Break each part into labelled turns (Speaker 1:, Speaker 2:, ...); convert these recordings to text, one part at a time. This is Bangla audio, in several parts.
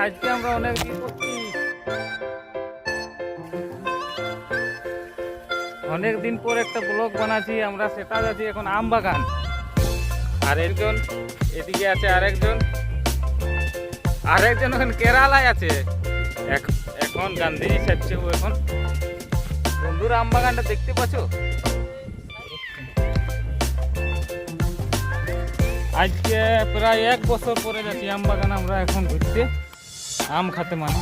Speaker 1: আজকে আমরা অনেক দিন পর একটা ব্লগ বানাচ্ছি আমরা, সেটা যাচ্ছি এখন আম বাগান। আর একজন এদিকে আছে, আরেকজন এখন কেরালায় আছে, এখন গান্ধীজি সাজছে ও এখন। বন্ধুরা আম বাগানটা দেখতে পাচ্ছ, আজকে প্রায় 1 বছর পরে যাচ্ছি আম বাগান আমরা এখন ঘুরতে, আম খাতে। মানে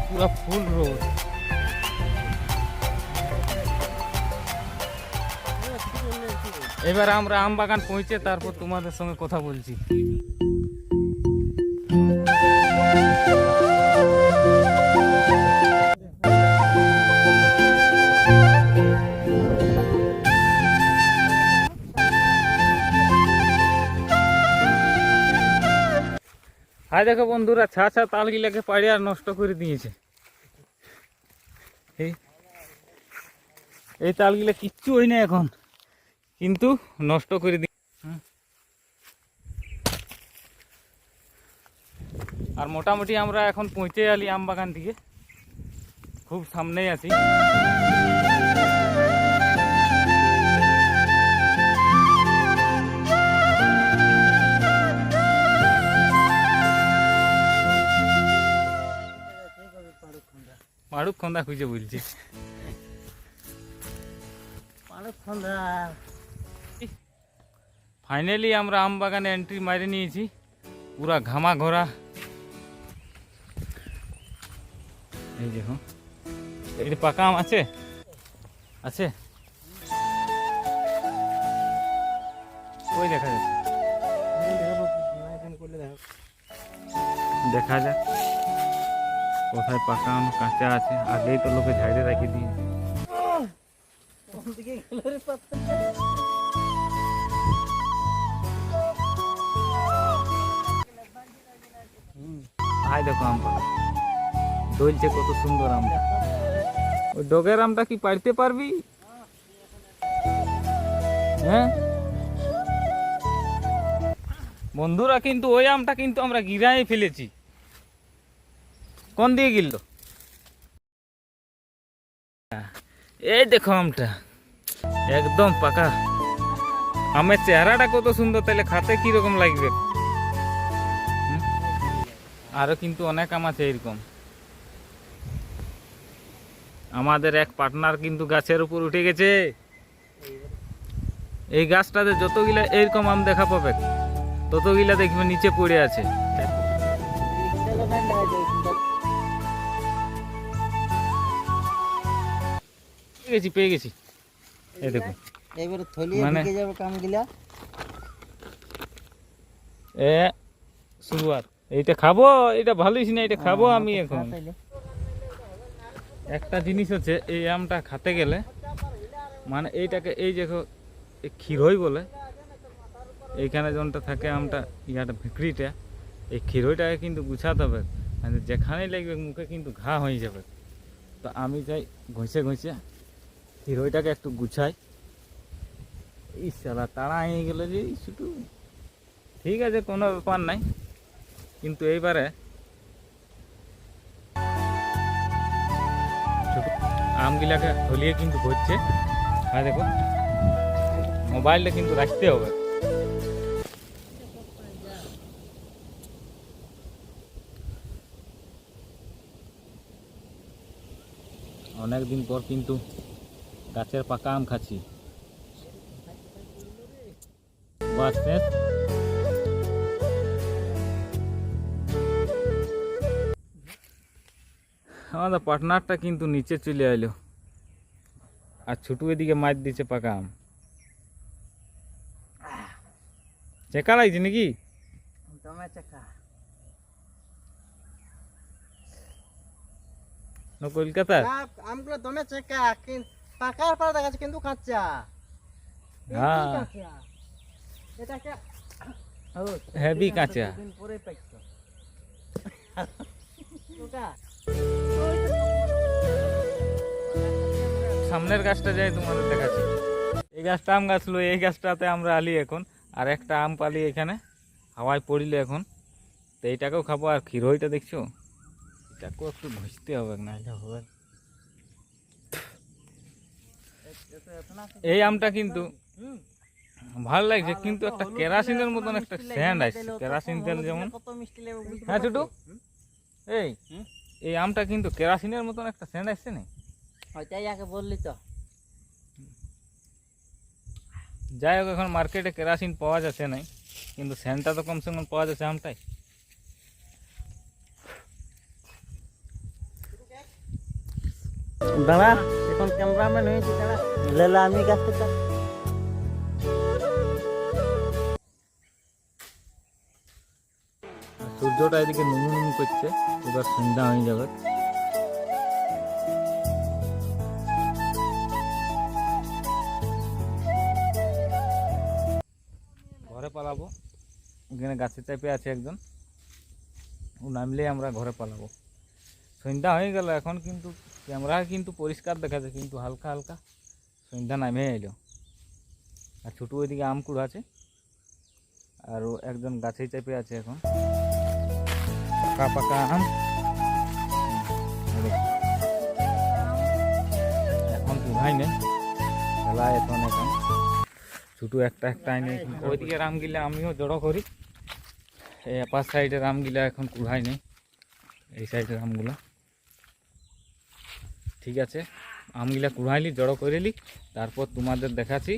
Speaker 1: পুরো ফুল রোদ। এবার আমরা আম বাগান পৌঁছে তারপর তোমাদের সঙ্গে কথা বলছি। হাই দেখো বন্ধুরা, ছা তালগিলাকে পাড়ে আর নষ্ট করে দিয়েছে। এই তালগিলা কিচ্ছু হয় না এখন, কিন্তু নষ্ট করে দিয়ে। আর মোটামুটি আমরা এখন পৌঁছে গেলি আম বাগান থেকে, খুব সামনেই আছি। মাড়ুক খন্দা খুঁজে বলছি। ফাইনালি আমরা আম বাগানে এন্ট্রি মারি নিয়েছি, পুরা ঘামা ঘোরা। এই দেখো, এটা পাকা আম আছে আছে ওই দেখা যাচ্ছে, দেখা যাক কোথায় পাকা আম কাঁচা আছে। আগেই তো লোকে ঝাড়ে রাখি দিয়ে। হাই দেখো আম পাকা দলছে, কত সুন্দর আমটা। ওই ডগের আমটা কি পাড়তে পারবি? হ্যাঁ বন্ধুরা, কিন্তু ওই আমটা কিন্তু আমরা গিরায় ফেলেছি। কোন দিয়ে গিলল? এই দেখো আমটা একদম পাকা। আমের চেহারাটা কত সুন্দর, তাহলে খাতে কিরকম লাগবে। আরো কিন্তু অনেক আম আছে এরকম। আমাদের এক পার্টনার কিন্তু গাছের উপর উঠে গেছে। এই গাছটাতে যতগুলা এরকম আম দেখা পাবে, ততগুলা দেখবে নিচে পড়ে আছে। পেয়ে গেছি এই দেখো, মানে শুরুয়াত। এইটা খাবো, এটা ভালোই না, এটা খাবো আমি এখন। একটা জিনিস হচ্ছে, এই আমটা খাতে গেলে মানে এইটাকে, এই দেখো ক্ষীরই বলে, এইখানে যনটা থাকে আমটা, ইয়াটা ভিকড়িটা, এই ক্ষীরইটাকে কিন্তু গুছাতে হবে, মানে যেখানেই লাগবে মুখে কিন্তু ঘা হয়ে যাবে। তো আমি চাই ঘষে ক্ষীরইটাকে একটু গুছাই। এই শালা তাড়া হয়ে গেল যে শুধু। ঠিক আছে, কোনো ব্যাপার নাই, কিন্তু এইবারে আমগুলাকে হলিয়ে কিন্তু ঘুরছে। হ্যাঁ দেখো, মোবাইলটা কিন্তু রাখতে হবে। অনেকদিন পর কিন্তু গাছের পাকা আম খাচ্ছি। বাস শেষ। আমাদের পার্টনারটা কিন্তু নিচে চলে এলো, আর ছোটু এদিকে মাছ দিচ্ছে পাকা আম। চেকা লাগছে নাকি? কলকাতার
Speaker 2: আমগুলো দমে চেকা, পাকার পর দেখা যাচ্ছে কিন্তু কাঁচা।
Speaker 1: হেভি কাঁচা। সামনের গাছটা যাই তোমাদের দেখাচ্ছি। এই গাছটা আম গাছ লো, এই গাছটাতে আমরা আলি এখন, আর একটা আম পালি এখানে হাওয়ায় পড়িলে এখন তো এইটাকেও খাবো। আর ক্ষীরইটা দেখছো, এটাকেও একটু ঘষতে হবে, নাহলে হবে। এই আমটা কিন্তু ভালো লাগছে, কিন্তু একটা কেরাসিনের মতন একটা স্যান্ড আসছে, কেরাসিন তেল যেমন।
Speaker 2: কত মিষ্টি লেবু বুঝতে
Speaker 1: হ্যাঁ ছোটু,
Speaker 2: পারছো?
Speaker 1: এই আমটা কিন্তু কেরাসিনের মতন একটা স্যান্ড আসছে না?
Speaker 2: ওইটাই আগে বললি তো।
Speaker 1: যাই হোক, এখন মার্কেটে কেরাসিন পাওয়া যাচ্ছে নাই, কিন্তু স্যান্ডটা তো কমসে কম পাওয়া যাচ্ছে আমটাই।
Speaker 2: দাঁড়া, এখন ক্যামেরাম্যান হয়েছি, দাঁড়া লেলা আমি গাছটা চাপ।
Speaker 1: সূর্যটা এদিকে নুনু নুনু করছে, এবার সন্ধ্যা হয়ে যাবে। ঘরে পালাবো, ওখানে গাছে চাপে আছে একজন, ও নামলেই আমরা ঘরে পালাবো। সন্ধ্যা হয়ে গেল এখন, কিন্তু ক্যামেরা কিন্তু পরিষ্কার দেখাচ্ছে, কিন্তু হালকা হালকা সন্ধ্যা নামে এলো। আর ছোটু ওইদিকে আম কুড়াচ্ছে, আর ও একজন গাছেই চেপে আছে এখন, পাকা পাকা আম। এখন কুড়াই নেই, খেলায় এখন এখন ছোটু একটা একটা আইনে। ওইদিকে আমগুলা আমিও জড়ো করি, এই আপার সাইডের আমগুলা এখন কুড়াই নেই, এই সাইডের আমগুলা। ঠিক আছে, আমগুলা কুড়াইলি, জড়ো করেলি, তারপর তোমাদের দেখাচ্ছি।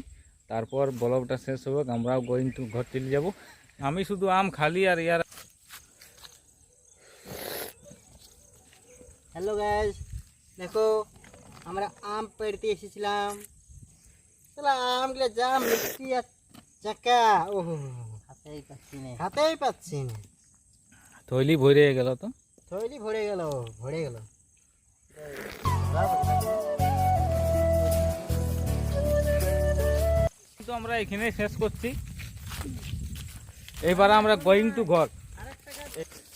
Speaker 1: তারপর ব্লগটা শেষ হবে, আমরাও গোয়িং টু ঘর চলে যাব। আমি শুধু আম খালি, আর ইয়ার
Speaker 2: হ্যালো গাইস, দেখো আমরা আম পেড়তে এসেছিলাম। তাহলে আমগুলো যা মিষ্টি আর চাকা, ও হাতেই পাচ্ছি না।
Speaker 1: থইলি ভরে গেল, তো
Speaker 2: থইলি ভরে গেল, ভরে গেল।
Speaker 1: কিন্তু আমরা এখানে শেষ করছি, এবার আমরা গোয়িং টু ঘর।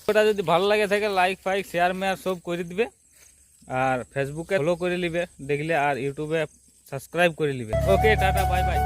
Speaker 1: ওটা যদি ভালো লাগে থাকে, লাইক ফাইক শেয়ার মেয়ার সব করে দিবে, আর ফেসবুকে ফলো করে নিবে দেখলে, আর ইউটিউবে সাবস্ক্রাইব করে নিবে। ওকে, টাটা, বাই বাই।